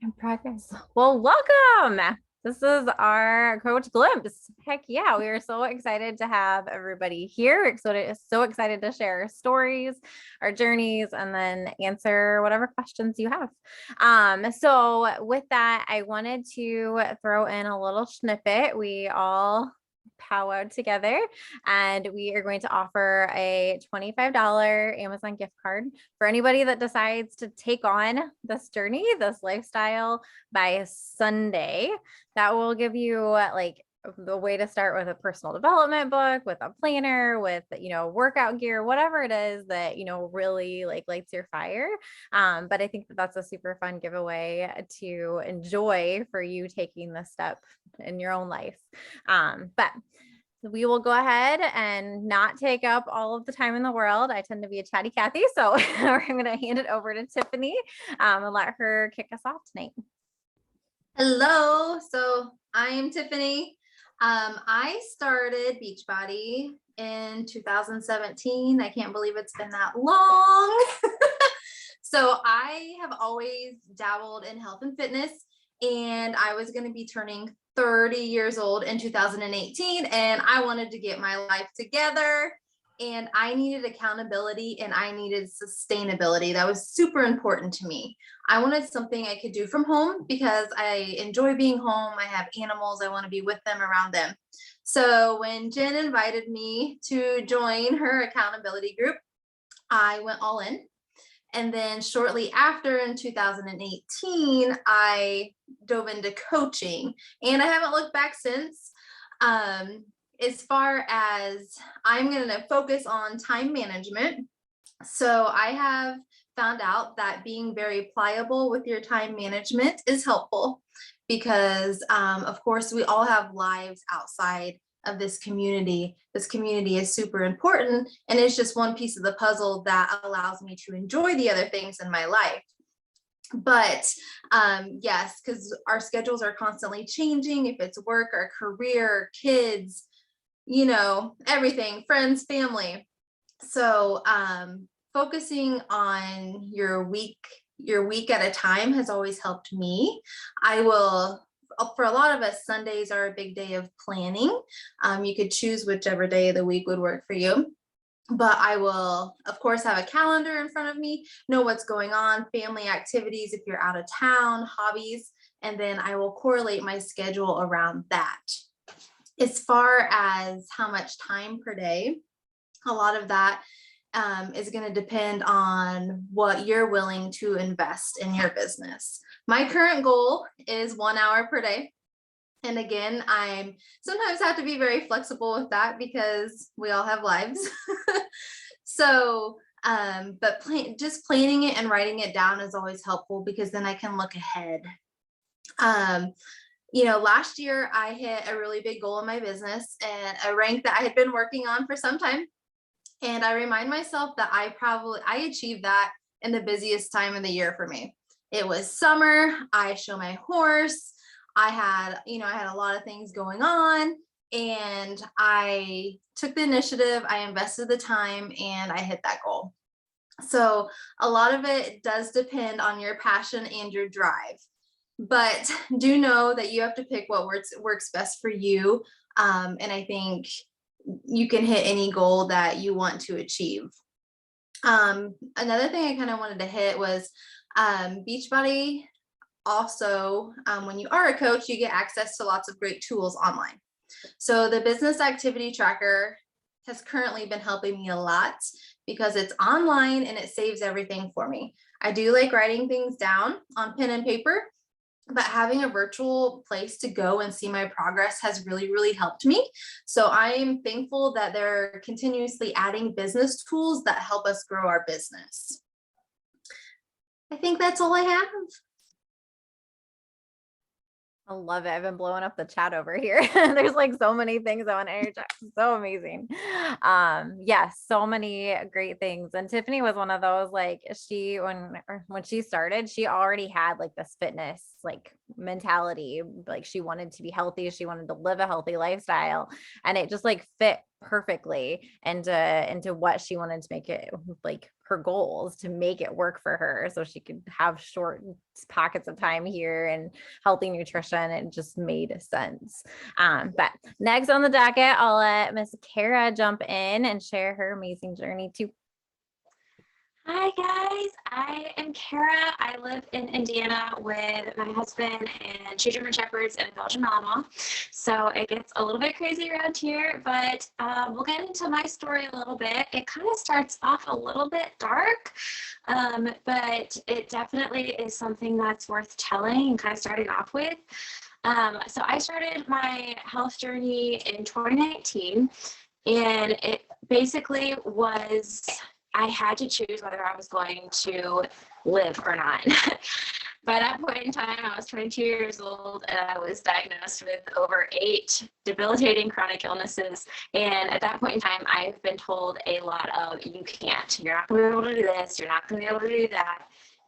In progress. Well, welcome. This is our Coach Glimpse. Heck yeah, we are so excited to have everybody here. So excited to share our stories, our journeys, and then answer whatever questions you have. So with that, I wanted to throw in a little snippet. We all powwowed together and we are going to offer a $25 Amazon gift card for anybody that decides to take on this journey, this lifestyle by Sunday. That will give you like the way to start with a personal development book, with a planner, with, workout gear, whatever it is that, really like lights your fire. But I think that that's a super fun giveaway to enjoy for you taking this step in your own life. But we will go ahead and not take up all of the time in the world. I tend to be a chatty Cathy, so I'm going to hand it over to Tiffany and let her kick us off tonight. Hello, so I am Tiffany. I started Beachbody in 2017. I can't believe it's been that long. So I have always dabbled in health and fitness, and I was going to be turning 30 years old in 2018, and I wanted to get my life together, and I needed accountability and I needed sustainability. That was super important to me. I wanted something I could do from home because I enjoy being home. I have animals. I want to be with them, around them. So when Jen invited me to join her accountability group, I went all in. And then shortly after, in 2018, I dove into coaching, and I haven't looked back since. As far as, I'm going to focus on time management. So I have found out that being very pliable with your time management is helpful because, of course, we all have lives outside of this community. This community is super important, and it's just one piece of the puzzle that allows me to enjoy the other things in my life. But yes, because our schedules are constantly changing. If it's work or career, kids, everything, friends, family. So focusing on your week at a time has always helped me. For a lot of us, Sundays are a big day of planning. You could choose whichever day of the week would work for you. But I will, of course, have a calendar in front of me, know what's going on, family activities, if you're out of town, hobbies, and then I will correlate my schedule around that. As far as how much time per day, a lot of that is going to depend on what you're willing to invest in your business. My current goal is 1 hour per day. And again, I sometimes have to be very flexible with that because we all have lives. So, but just planning it and writing it down is always helpful because then I can look ahead. Last year I hit a really big goal in my business and a rank that I had been working on for some time. And I remind myself that I achieved that in the busiest time of the year for me. It was summer. I show my horse. I had a lot of things going on, and I took the initiative. I invested the time, and I hit that goal. So a lot of it does depend on your passion and your drive. But do know that you have to pick what works best for you. And I think you can hit any goal that you want to achieve. Another thing I kind of wanted to hit was Beachbody. Also, when you are a coach, you get access to lots of great tools online. So the business activity tracker has currently been helping me a lot because it's online and it saves everything for me. I do like writing things down on pen and paper, but having a virtual place to go and see my progress has really, really helped me. So I'm thankful that they're continuously adding business tools that help us grow our business. I think that's all I have. I love it. I've been blowing up the chat over here. There's like so many things I want to interject. So amazing. Yes, so many great things. And Tiffany was one of those, like when she started, she already had like this fitness like mentality. Like she wanted to be healthy. She wanted to live a healthy lifestyle. And it just like fit perfectly into what she wanted to make it, like her goals, to make it work for her so she could have short pockets of time here and healthy nutrition. It just made sense. But next on the docket, I'll let Miss Kara jump in and share her amazing journey too. Hi guys, I am Kara. I live in Indiana with my husband and two German Shepherds and a Belgian Malinois. So it gets a little bit crazy around here, but we'll get into my story a little bit. It kind of starts off a little bit dark, but it definitely is something that's worth telling and kind of starting off with. So I started my health journey in 2019, and it basically was, I had to choose whether I was going to live or not. By that point in time, I was 22 years old and I was diagnosed with over 8 debilitating chronic illnesses. And at that point in time, I've been told a lot of, you can't, you're not going to be able to do this, you're not going to be able to do that.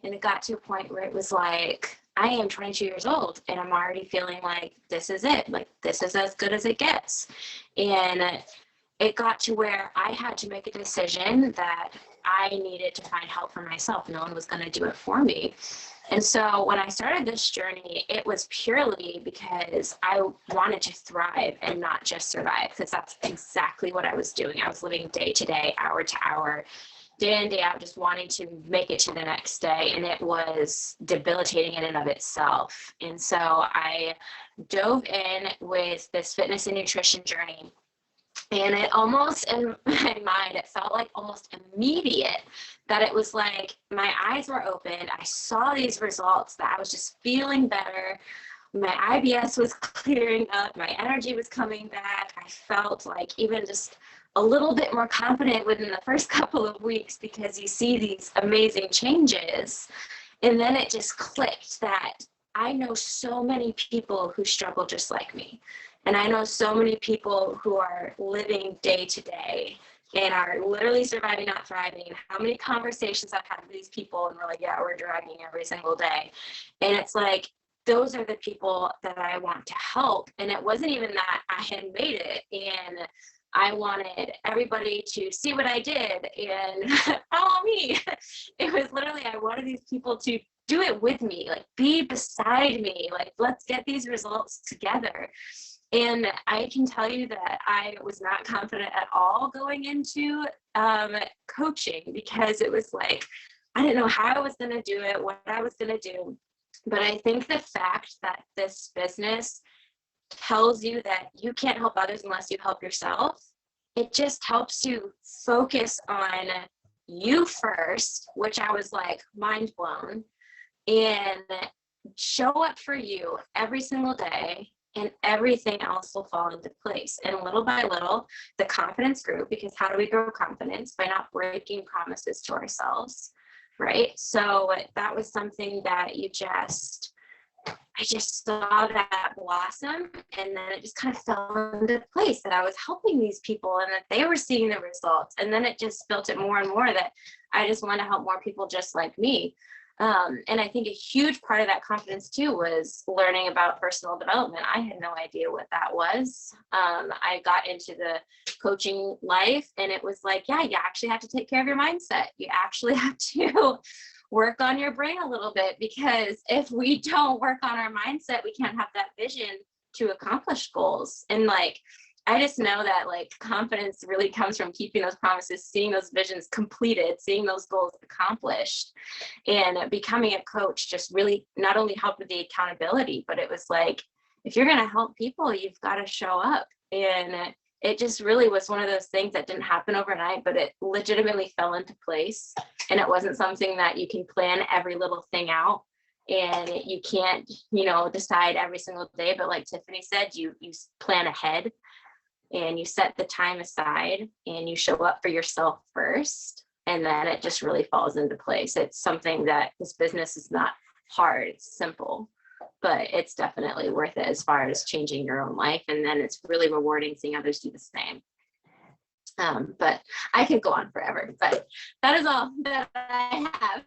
And it got to a point where it was like, I am 22 years old and I'm already feeling like this is it. Like, this is as good as it gets. And it got to where I had to make a decision that I needed to find help for myself. No one was going to do it for me. And so when I started this journey, it was purely because I wanted to thrive and not just survive, because that's exactly what I was doing. I was living day to day, hour to hour, day in, day out, just wanting to make it to the next day. And it was debilitating in and of itself. And so I dove in with this fitness and nutrition journey. And it almost, in my mind, it felt like almost immediate that it was like my eyes were opened. I saw these results, that I was just feeling better. My IBS was clearing up. My energy was coming back. I felt like even just a little bit more confident within the first couple of weeks, because you see these amazing changes. And then it just clicked that I know so many people who struggle just like me. And I know so many people who are living day to day and are literally surviving, not thriving. And how many conversations I've had with these people, and we're like, yeah, we're dragging every single day. And it's like, those are the people that I want to help. And it wasn't even that I had made it and I wanted everybody to see what I did and follow me. It was literally, I wanted these people to do it with me, like be beside me, like let's get these results together. And I can tell you that I was not confident at all going into coaching, because it was like, I didn't know how I was going to do it, what I was going to do. But I think the fact that this business tells you that you can't help others unless you help yourself, it just helps you focus on you first, which I was like mind blown, and show up for you every single day, and everything else will fall into place. And little by little, the confidence grew, because how do we grow confidence? By not breaking promises to ourselves, right? So that was something that I just saw that blossom, and then it just kind of fell into place that I was helping these people and that they were seeing the results. And then it just built it more and more that I just want to help more people just like me. And I think a huge part of that confidence too was learning about personal development. I had no idea what that was. I got into the coaching life and it was like, yeah, you actually have to take care of your mindset. You actually have to work on your brain a little bit, because if we don't work on our mindset, we can't have that vision to accomplish goals. And like, I just know that like confidence really comes from keeping those promises, seeing those visions completed, seeing those goals accomplished. And becoming a coach just really not only helped with the accountability, but it was like, if you're going to help people, you've got to show up. And it just really was one of those things that didn't happen overnight, but it legitimately fell into place. And it wasn't something that you can plan every little thing out. And you can't, decide every single day. But like Tiffany said, you plan ahead. And you set the time aside and you show up for yourself first, and then it just really falls into place. It's something that this business is not hard, it's simple, but it's definitely worth it as far as changing your own life. And then it's really rewarding seeing others do the same. But I could go on forever, but that is all that I have.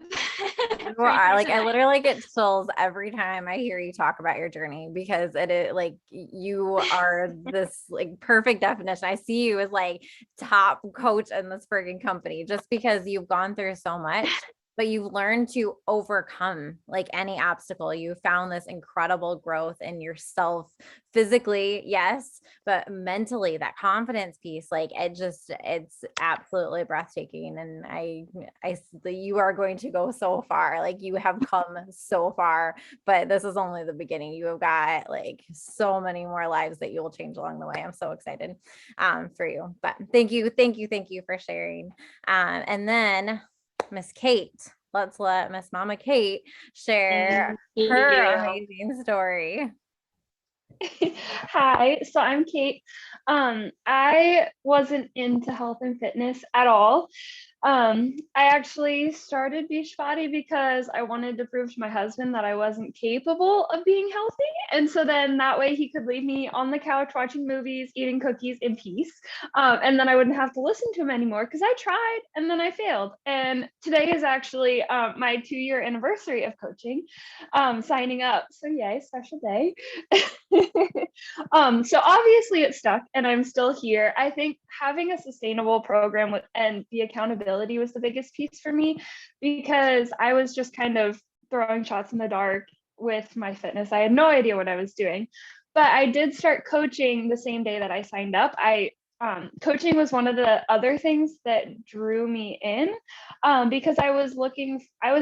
Well, I literally get chills every time I hear you talk about your journey, because it is like you are this like perfect definition. I see you as like top coach in this frigging company just because you've gone through so much, but you've learned to overcome like any obstacle. You found this incredible growth in yourself physically, yes, but mentally, that confidence piece, like it's absolutely breathtaking. And you are going to go so far. Like you have come so far, but this is only the beginning. You have got like so many more lives that you will change along the way. I'm so excited for you. But thank you for sharing. And then Miss Kate, let's let Miss Mama Kate share her amazing story. Hi, so I'm Kate. I wasn't into health and fitness at all. I actually started Beachbody because I wanted to prove to my husband that I wasn't capable of being healthy. And so then that way he could leave me on the couch watching movies, eating cookies in peace. And then I wouldn't have to listen to him anymore because I tried and then I failed. And today is actually my 2-year anniversary of coaching, signing up. So yay, special day. So obviously it stuck and I'm still here. I think having a sustainable program and the accountability was the biggest piece for me, because I was just kind of throwing shots in the dark with my fitness. I had no idea what I was doing, but I did start coaching the same day that I signed up. Coaching was one of the other things that drew me in, because I was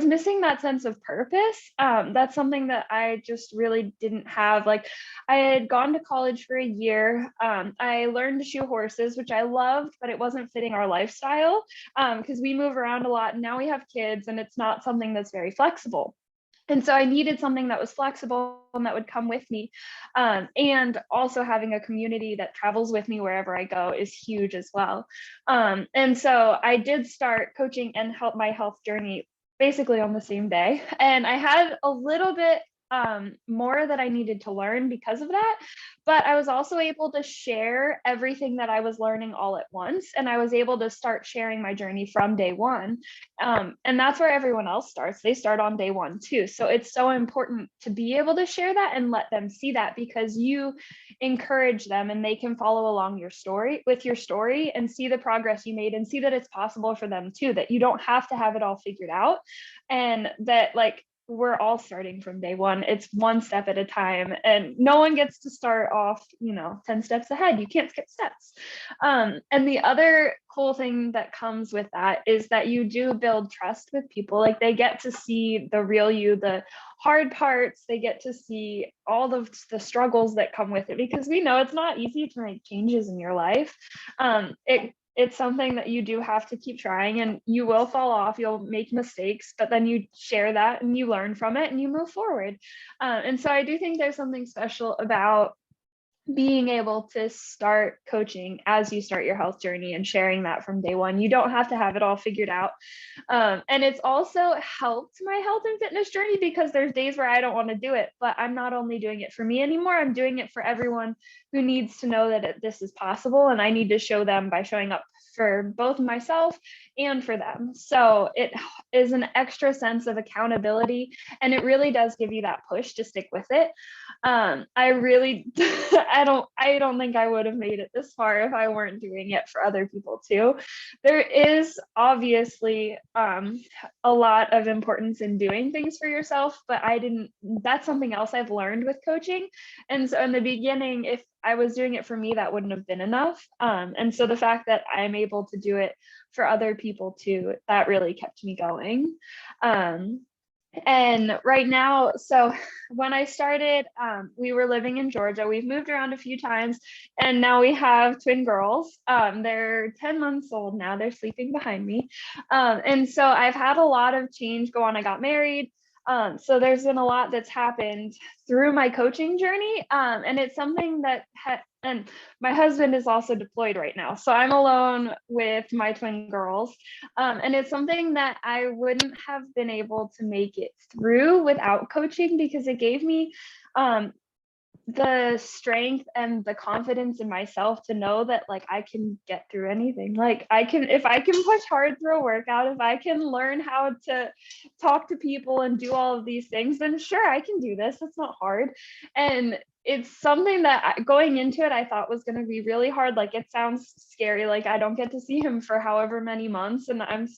missing that sense of purpose. That's something that I just really didn't have. Like, I had gone to college for a year. I learned to shoe horses, which I loved, but it wasn't fitting our lifestyle, because we move around a lot and now we have kids and it's not something that's very flexible. And so I needed something that was flexible and that would come with me. And also having a community that travels with me wherever I go is huge as well. And so I did start coaching and help my health journey basically on the same day. And I had a little bit more that I needed to learn because of that. But I was also able to share everything that I was learning all at once. And I was able to start sharing my journey from day one. And that's where everyone else starts. They start on day one too. So it's so important to be able to share that and let them see that, because you encourage them and they can follow along your story and see the progress you made and see that it's possible for them too, that you don't have to have it all figured out, and that like we're all starting from day one. It's one step at a time, and no one gets to start off, 10 steps ahead. You can't skip steps. And the other cool thing that comes with that is that you do build trust with people. Like, they get to see the real you, the hard parts. They get to see all of the struggles that come with it, because we know it's not easy to make changes in your life. It's something that you do have to keep trying, and you will fall off, you'll make mistakes, but then you share that and you learn from it and you move forward. And so I do think there's something special about being able to start coaching as you start your health journey and sharing that from day one. You don't have to have it all figured out. And it's also helped my health and fitness journey, because there's days where I don't want to do it, but I'm not only doing it for me anymore, I'm doing it for everyone who needs to know that this is possible. And I need to show them by showing up for both myself and for them. So it is an extra sense of accountability, and it really does give you that push to stick with it. I really, I don't think I would have made it this far if I weren't doing it for other people too. There is obviously a lot of importance in doing things for yourself, but that's something else I've learned with coaching. And so in the beginning, if I was doing it for me, that wouldn't have been enough. And so the fact that I'm able to do it for other people too, that really kept me going. And right now, so when I started, we were living in Georgia. We've moved around a few times, and now we have twin girls. They're 10 months old now. They're sleeping behind me. And so I've had a lot of change go on. I got married. So there's been a lot that's happened through my coaching journey. And it's something that and my husband is also deployed right now. So I'm alone with my twin girls. And it's something that I wouldn't have been able to make it through without coaching, because it gave me the strength and the confidence in myself to know that like I can get through anything. Like if I can push hard through a workout, if I can learn how to talk to people and do all of these things, then sure, I can do this. It's not hard. And it's something that going into it, I thought was going to be really hard. Like it sounds scary. Like I don't get to see him for however many months and I'm,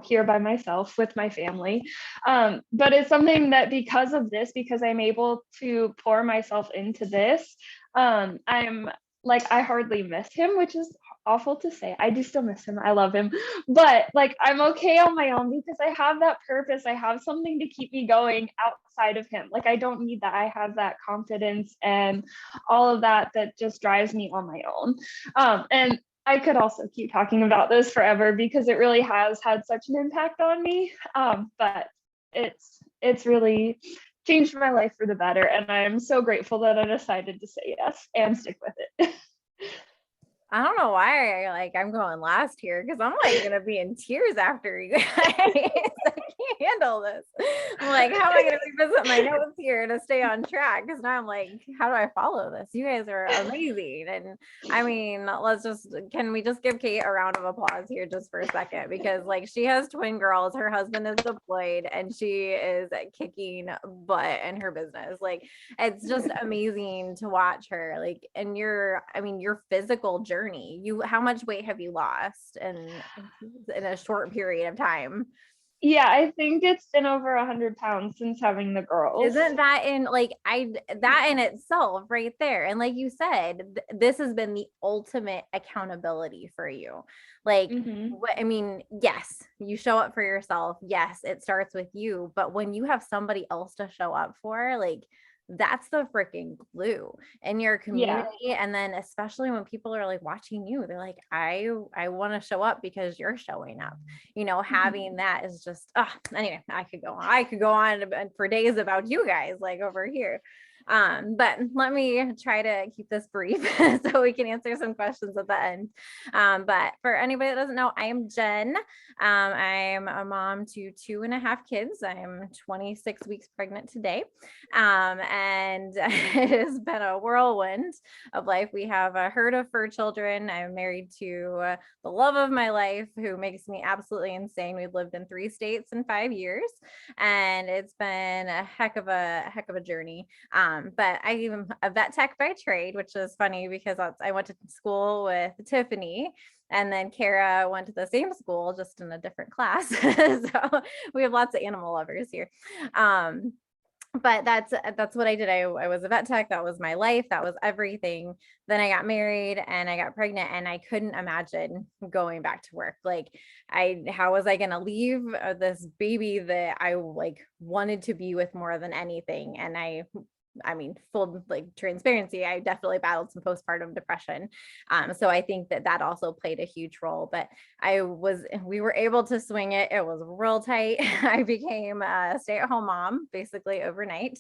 here by myself with my family. But it's something that because I'm able to pour myself into this, I'm like, I hardly miss him, which is awful to say. I do still miss him. I love him, but like, I'm okay on my own because I have that purpose. I have something to keep me going outside of him. Like, I don't need that. I have that confidence and all of that just drives me on my own. And I could also keep talking about this forever because it really has had such an impact on me. But it's really changed my life for the better. And I'm so grateful that I decided to say yes and stick with it. I don't know why I'm going last here because I'm like gonna be in tears after you guys. I can't handle this. I'm like, how am I gonna revisit my notes here to stay on track? Because now I'm like, how do I follow this? You guys are amazing. And I mean, can we just give Kate a round of applause here just for a second? Because like she has twin girls, her husband is deployed, and she is kicking butt in her business. Like it's just amazing to watch her. Like, and your physical journey. How much weight have you lost in a short period of time? Yeah, I think it's been over 100 pounds since having the girls. Isn't that that in itself right there? And like you said, this has been the ultimate accountability for you. Like, yes, you show up for yourself. Yes, it starts with you. But when you have somebody else to show up for, like, that's the freaking glue in your community. Yeah. And then especially when people are like watching you, they're like, I want to show up because you're showing up, having that is just, anyway, I could go on for days about you guys like over here. But let me try to keep this brief so we can answer some questions at the end. But for anybody that doesn't know, I am Jen. I'm a mom to 2.5 kids. I'm 26 weeks pregnant today. And it has been a whirlwind of life. We have a herd of fur children. I'm married to the love of my life, who makes me absolutely insane. We've lived in 3 states in 5 years, and it's been a heck of a journey. But I'm a vet tech by trade, which is funny because I went to school with Tiffany, and then Kara went to the same school, just in a different class. So we have lots of animal lovers here. But that's what I did. I was a vet tech. That was my life. That was everything. Then I got married and I got pregnant, and I couldn't imagine going back to work. Like how was I going to leave this baby that I like wanted to be with more than anything? And I mean, full like transparency, I definitely battled some postpartum depression. So I think that also played a huge role, but we were able to swing it. It was real tight. I became a stay-at-home mom basically overnight.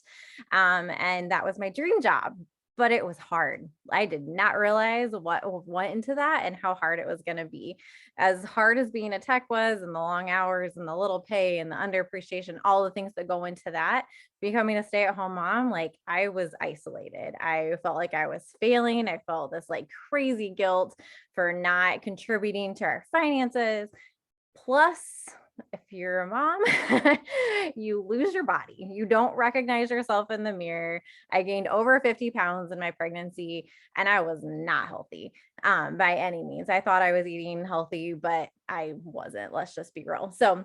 And that was my dream job, but it was hard. I did not realize what went into that and how hard it was going to be. As hard as being a tech was, and the long hours and the little pay and the underappreciation, all the things that go into that, becoming a stay-at-home mom, like I was isolated. I felt like I was failing. I felt this like crazy guilt for not contributing to our finances. Plus, if you're a mom, you lose your body. You don't recognize yourself in the mirror. I gained over 50 pounds in my pregnancy, and I was not healthy by any means. I thought I was eating healthy, but I wasn't. Let's just be real. So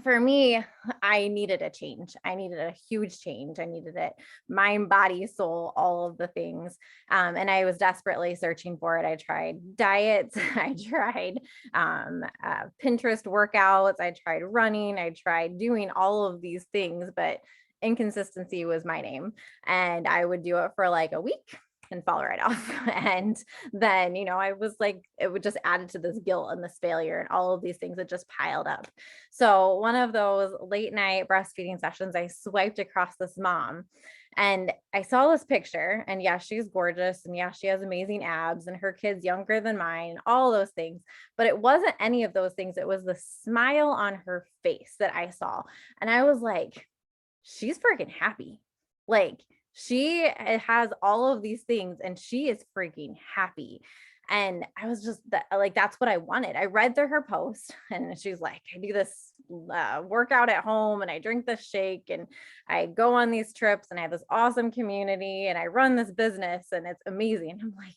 for me, I needed a change. I needed a huge change. I needed it, mind, body, soul, all of the things. And I was desperately searching for it. I tried diets. I tried Pinterest workouts. I tried running. I tried doing all of these things, but inconsistency was my name. And I would do it for like a week and fall right off. And then, I was like, it would just add to this guilt and this failure and all of these things that just piled up. So one of those late night breastfeeding sessions, I swiped across this mom and I saw this picture, and yeah, she's gorgeous. And yeah, she has amazing abs, and her kid's younger than mine, all those things. But it wasn't any of those things. It was the smile on her face that I saw. And I was like, she's freaking happy. Like, She has all of these things and she is freaking happy. And I was just like, that's what I wanted. I read through her post and she's like, I do this workout at home and I drink this shake and I go on these trips and I have this awesome community and I run this business and it's amazing. I'm like,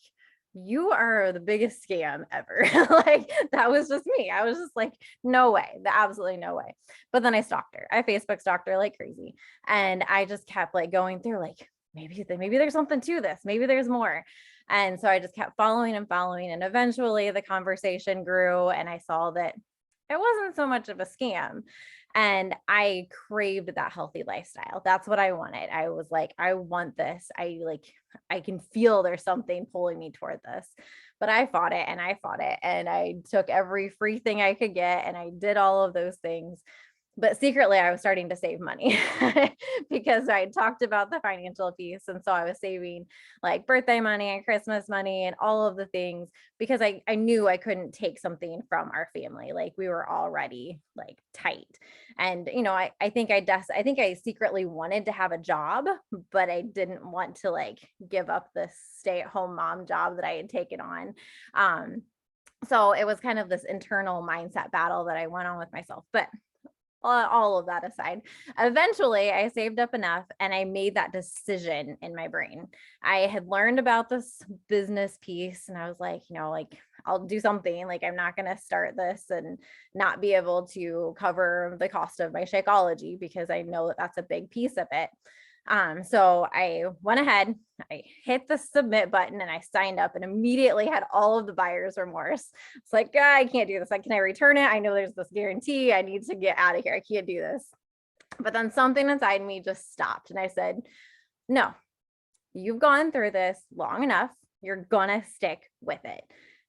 you are the biggest scam ever. Like that was just me. I was just like, no way, absolutely no way. But then I stalked her. I Facebook stalked her like crazy. And I just kept like going through like, maybe there's something to this. Maybe there's more. And so I just kept following and following. And eventually the conversation grew and I saw that it wasn't so much of a scam. And I craved that healthy lifestyle. That's what I wanted. I was like, I want this. I can feel there's something pulling me toward this. But I fought it and I fought it. And I took every free thing I could get and I did all of those things. But secretly I was starting to save money because I talked about the financial piece. And so I was saving like birthday money and Christmas money and all of the things because I knew I couldn't take something from our family. Like we were already like tight. And, you know, I think I secretly wanted to have a job, but I didn't want to like give up this stay-at-home mom job that I had taken on. So it was kind of this internal mindset battle that I went on with myself. But all of that aside, eventually I saved up enough and I made that decision in my brain. I had learned about this business piece and I was like, you know, like I'll do something. Like I'm not going to start this and not be able to cover the cost of my Shakeology because I know that that's a big piece of it. So I went ahead, I hit the submit button and I signed up and immediately had all of the buyer's remorse. It's like, I can't do this. Can I return it? I know there's this guarantee. I need to get out of here. I can't do this. But then something inside me just stopped. And I said, no, you've gone through this long enough. You're going to stick with it.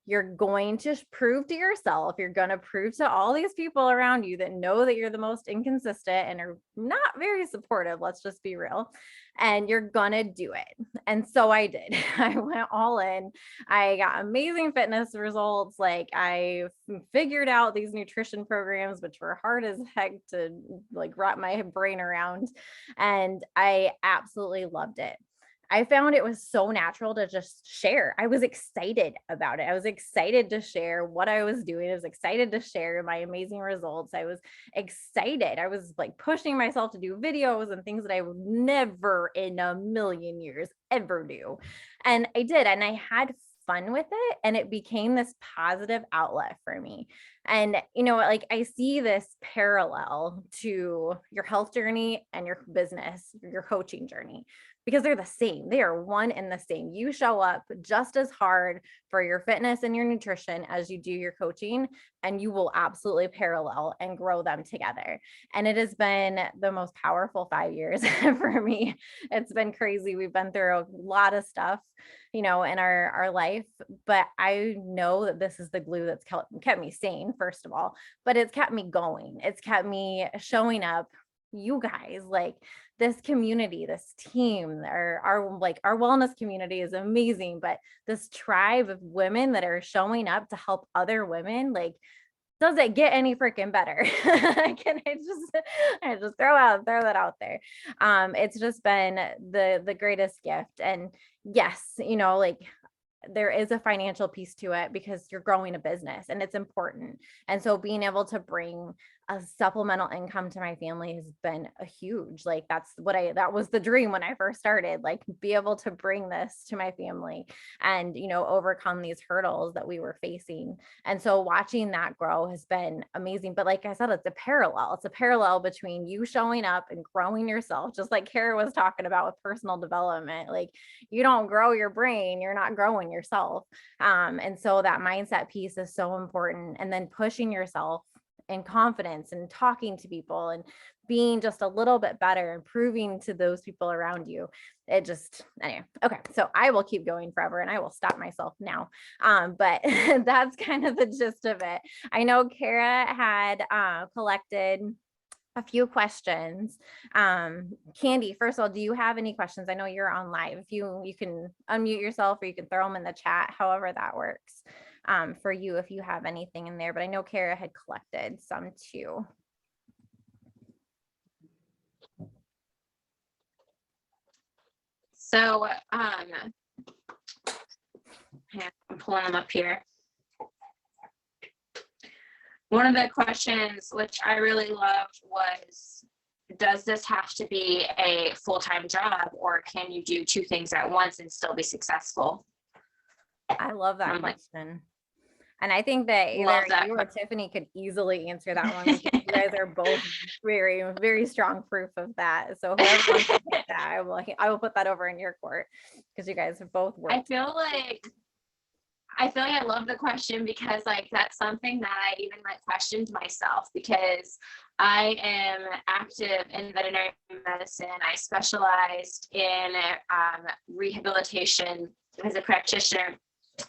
You're going to prove to yourself, you're going to prove to all these people around you that know that you're the most inconsistent and are not very supportive. Let's just be real. And you're going to do it. And so I did. I went all in. I got amazing fitness results. Like I figured out these nutrition programs, which were hard as heck to like wrap my brain around. And I absolutely loved it. I found it was so natural to just share. I was excited about it. I was excited to share what I was doing. I was excited to share my amazing results. I was excited. I was like pushing myself to do videos and things that I would never in a million years ever do. And I did. And I had fun with it. And it became this positive outlet for me. And, you know, like I see this parallel to your health journey and your business, your coaching journey, because they're the same. They are one and the same. You show up just as hard for your fitness and your nutrition as you do your coaching, and you will absolutely parallel and grow them together. And it has been the most powerful 5 years for me. It's been crazy. We've been through a lot of stuff, you know, in our life, but I know that this is the glue that's kept me sane, first of all, but it's kept me going. It's kept me showing up. You guys, like this community, this team, our wellness community is amazing, but this tribe of women that are showing up to help other women, like, does it get any freaking better? Can I just throw that out there? It's just been the greatest gift. And yes, you know, like there is a financial piece to it because you're growing a business and it's important. And so being able to bring a supplemental income to my family has been a huge, like that was the dream when I first started, like be able to bring this to my family and, you know, overcome these hurdles that we were facing. And so watching that grow has been amazing. But like I said, it's a parallel between you showing up and growing yourself, just like Kara was talking about with personal development. Like you don't grow your brain, you're not growing yourself. And so that mindset piece is so important. And then pushing yourself and confidence and talking to people and being just a little bit better and proving to those people around you. Anyway. Okay. So I will keep going forever and I will stop myself now. But that's kind of the gist of it. I know Kara had collected a few questions. Candy, first of all, do you have any questions? I know you're on live. If you can unmute yourself or you can throw them in the chat, however that works for you, if you have anything in there. But I know Kara had collected some too. So I'm pulling them up here. One of the questions which I really loved was, does this have to be a full-time job, or can you do two things at once and still be successful? I love that I'm like, question. And I think that Love either that you or Tiffany could easily answer that one, because you guys are both very, very strong proof of that. So whoever wants to take that, I will put that over in your court, because you guys have both I worked. feel like I love the question, because like that's something that I even like questioned myself, because I am active in veterinary medicine. I specialized in rehabilitation as a practitioner,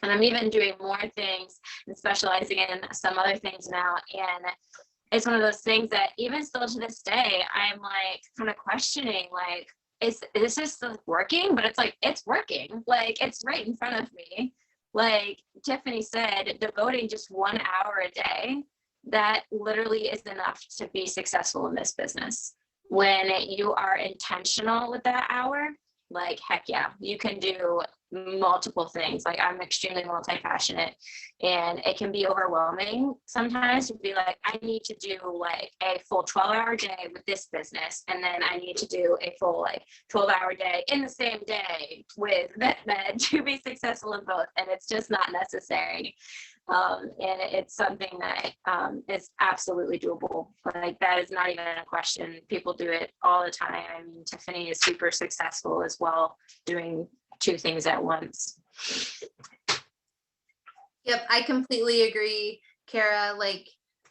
and I'm even doing more things and specializing in some other things now. And it's one of those things that even still to this day, I'm like kind of questioning, like, is this working? But it's like, it's working. Like, it's right in front of me. Like Tiffany said, devoting just 1 hour a day, that literally is enough to be successful in this business. When you are intentional with that hour, like, heck yeah, you can do multiple things. Like, I'm extremely multi-passionate, and it can be overwhelming sometimes to be like, I need to do like a full 12-hour day with this business, and then I need to do a full like 12-hour day in the same day with vet med to be successful in both. And it's just not necessary. And it's something that is absolutely doable. Like, that is not even a question. People do it all the time. I mean, Tiffany is super successful as well, doing two things at once. Yep, I completely agree, Kara. Like,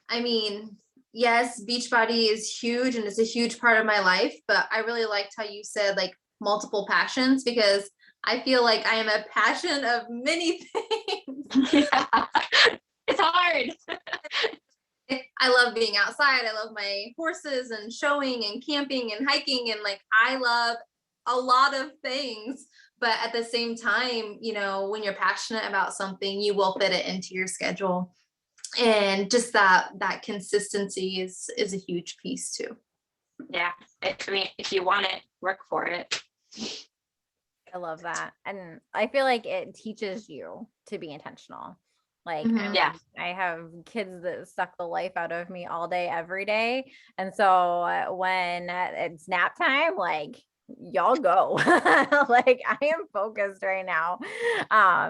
I mean, yes, Beachbody is huge and it's a huge part of my life, but I really liked how you said like multiple passions, because I feel like I am a passion of many things. Yeah. It's hard. I love being outside. I love my horses and showing and camping and hiking. And like, I love a lot of things, but at the same time, you know, when you're passionate about something, you will fit it into your schedule. And just that consistency is a huge piece too. Yeah. I mean, if you want it, work for it. I love that. And I feel like it teaches you to be intentional. Like, Mhm. Yeah. I have kids that suck the life out of me all day, every day. And so when it's nap time, like, y'all go. Like, I am focused right now.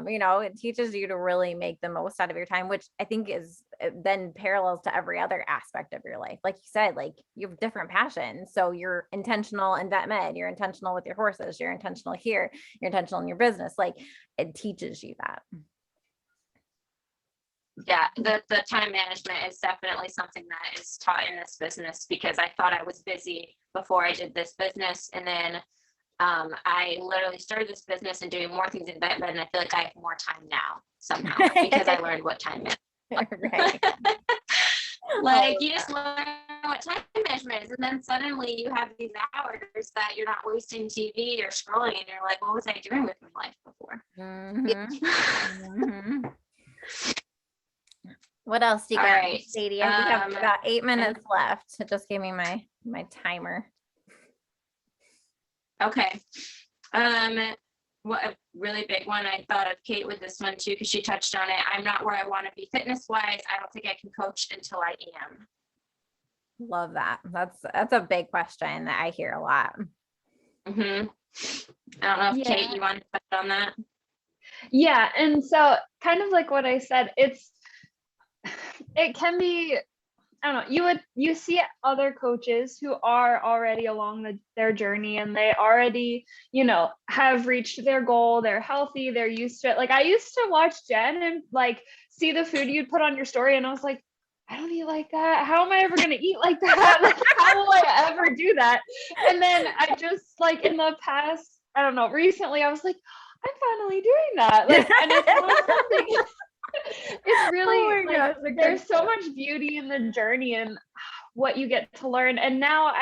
You know, it teaches you to really make the most out of your time, which I think is then parallels to every other aspect of your life. Like you said, like, you have different passions. So you're intentional in vet med, you're intentional with your horses, you're intentional here, you're intentional in your business. Like, it teaches you that. Yeah, the time management is definitely something that is taught in this business, because I thought I was busy before I did this business. And then I literally started this business and doing more things in vet med, and I feel like I have more time now somehow, because I learned what time is. Right. Like, you just learn what time management is, and then suddenly you have these hours that you're not wasting TV or scrolling, and you're like, what was I doing with my life before? Mhm. Mhm. What else do you All got, right. Sadie? I think we have about 8 minutes left. It just gave me my timer. Okay. What a really big one. I thought of Kate with this one too, because she touched on it. I'm not where I want to be fitness wise. I don't think I can coach until I am. Love that. That's a big question that I hear a lot. Mm-hmm. I don't know if Yeah. Kate, you want to touch on that? Yeah. And so kind of like what I said, it can be, I don't know, you see other coaches who are already along their journey, and they already, you know, have reached their goal. They're healthy. They're used to it. Like, I used to watch Jen and like see the food you'd put on your story, and I was like, I don't eat like that. How am I ever going to eat like that? Like, how will I ever do that? And then I just, like, in the past, I don't know, recently I was like, I'm finally doing that. Like, and it's not something, it's really, Oh my gosh, there's so much beauty in the journey and what you get to learn. And now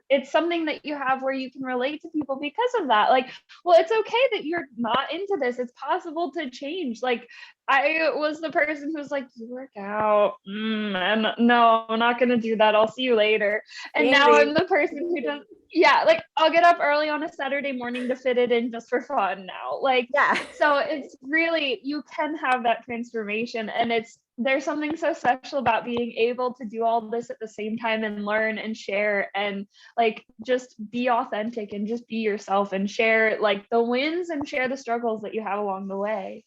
it's something that you have where you can relate to people because of that. Like, well, it's okay that you're not into this. It's possible to change. Like, I was the person who was like, you work out. And no, I'm not going to do that. I'll see you later. And now I'm the person who does, yeah, like I'll get up early on a Saturday morning to fit it in just for fun now. Like, Yeah. so it's really, you can have that transformation, and there's something so special about being able to do all this at the same time and learn and share and like just be authentic and just be yourself and share like the wins and share the struggles that you have along the way.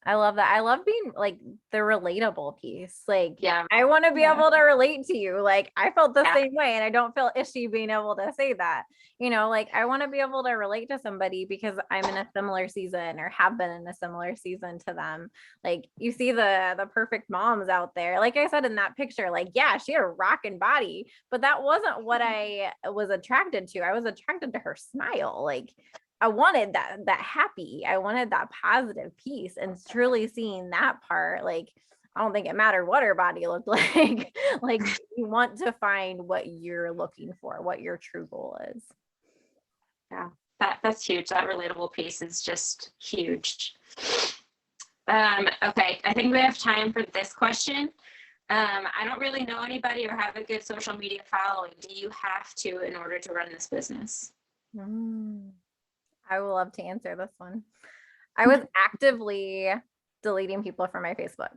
I love that. I love being like the relatable piece. Like, Yeah. I want to be Yeah. able to relate to you. Like, I felt the Yeah. same way, and I don't feel ishy being able to say that. You know, like I want to be able to relate to somebody because I'm in a similar season or have been in a similar season to them. Like, you see the perfect moms out there. Like I said in that picture, like, yeah, she had a rocking body, but that wasn't what I was attracted to. I was attracted to her smile. Like, I wanted that happy. I wanted that positive piece, and truly seeing that part, like, I don't think it mattered what her body looked like. Like, you want to find what you're looking for, what your true goal is. Yeah, that's huge. That relatable piece is just huge. Okay, I think we have time for this question. I don't really know anybody or have a good social media following. Do you have to in order to run this business? I would love to answer this one. I was actively deleting people from my Facebook.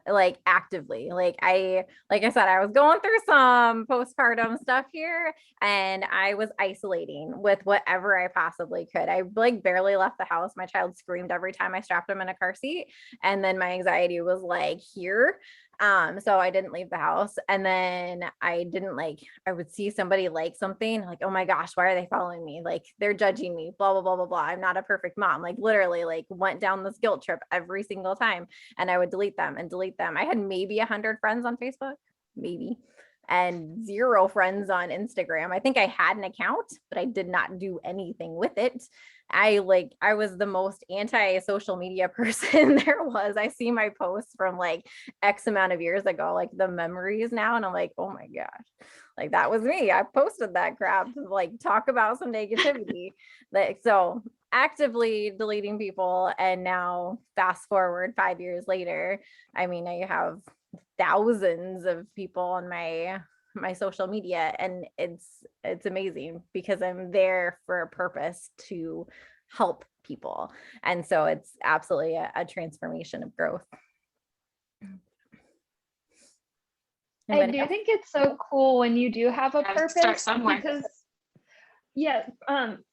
Like actively. Like I said, I was going through some postpartum stuff here, and I was isolating with whatever I possibly could. I like barely left the house. My child screamed every time I strapped him in a car seat. And then my anxiety was like here. So I didn't leave the house. And then I didn't I would see somebody like something like, oh my gosh, why are they following me? Like they're judging me, blah, blah, blah, blah, blah. I'm not a perfect mom. Like literally like went down this guilt trip every single time, and I would delete them and delete them. I had maybe 100 friends on Facebook, maybe, and 0 friends on Instagram. I think I had an account, but I did not do anything with it. I was the most anti-social media person there was. I see my posts from like X amount of years ago, like the memories now, and I'm like, oh my gosh, like that was me. I posted that crap to like talk about some negativity. Like, so actively deleting people, and now fast forward 5 years later, I mean, I have thousands of people on my social media, and it's amazing because I'm there for a purpose to help people. And so it's absolutely a transformation of growth. I do think it's so cool when you do have a Gotta start purpose, somewhere. because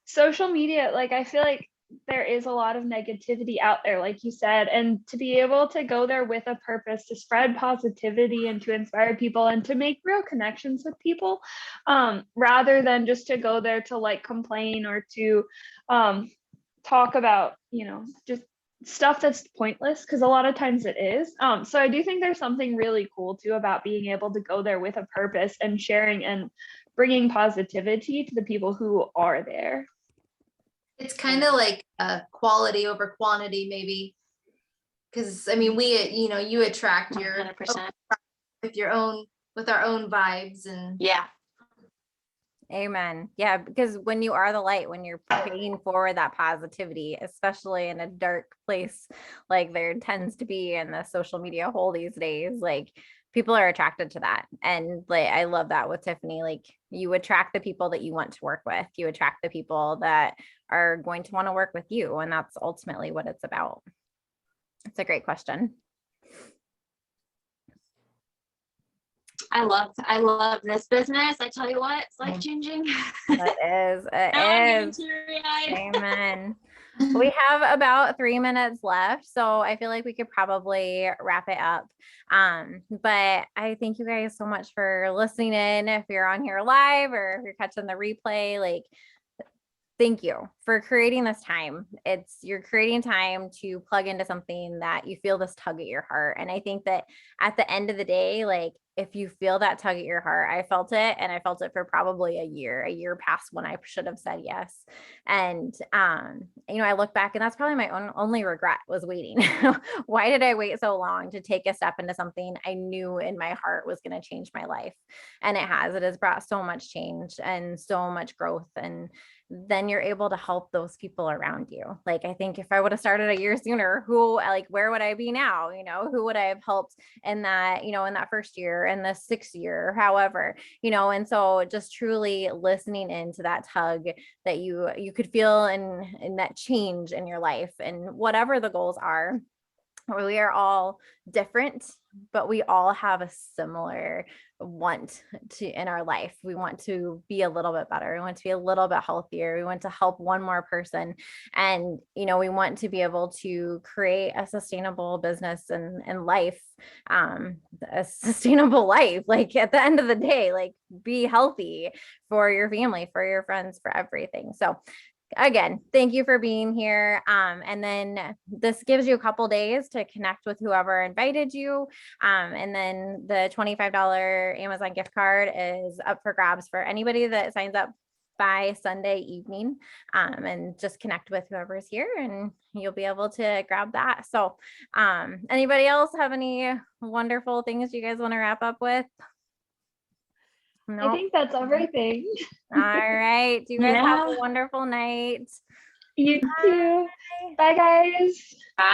social media, like I feel like there is a lot of negativity out there, like you said, and to be able to go there with a purpose to spread positivity and to inspire people and to make real connections with people, rather than just to go there to like complain or to talk about, just stuff that's pointless, because a lot of times it is. So I do think there's something really cool too about being able to go there with a purpose and sharing and bringing positivity to the people who are there. It's kind of like quality over quantity, maybe. Because I mean, you attract your 100%. with our own vibes, and Yeah. Amen. Yeah, because when you are the light, when you're paying forward that positivity, especially in a dark place like there tends to be in the social media hole these days, like people are attracted to that. And like I love that with Tiffany. Like you attract the people that you want to work with. You attract the people that are going to want to work with you. And that's ultimately what it's about. It's a great question. I love this business. I tell you what, it's life changing. It is. Amen. We have about 3 minutes left, so I feel like we could probably wrap it up. But I thank you guys so much for listening in. If you're on here live or if you're catching the replay, like thank you for creating this time. You're creating time to plug into something that you feel this tug at your heart. And I think that at the end of the day, like if you feel that tug at your heart, I felt it, and I felt it for probably a year past when I should have said yes. And, I look back, and that's probably my only regret was waiting. Why did I wait so long to take a step into something I knew in my heart was going to change my life? And it has brought so much change and so much growth. And then you're able to help those people around you. Like, I think if I would have started a year sooner, where would I be now? Who would I have helped in that, in that first year? in the 6th year, however, and so just truly listening into that tug that you could feel in that change in your life and whatever the goals are. We are all different, but we all have a similar want to in our life. We want to be a little bit better. We want to be a little bit healthier. We want to help one more person. And, we want to be able to create a sustainable business and life, a sustainable life. Like at the end of the day, like be healthy for your family, for your friends, for everything. So again, thank you for being here. And then this gives you a couple days to connect with whoever invited you. And then the $25 Amazon gift card is up for grabs for anybody that signs up by Sunday evening, and just connect with whoever's here and you'll be able to grab that. So anybody else have any wonderful things you guys want to wrap up with? I think that's everything. All right. You guys have a wonderful night. You too. Bye, guys.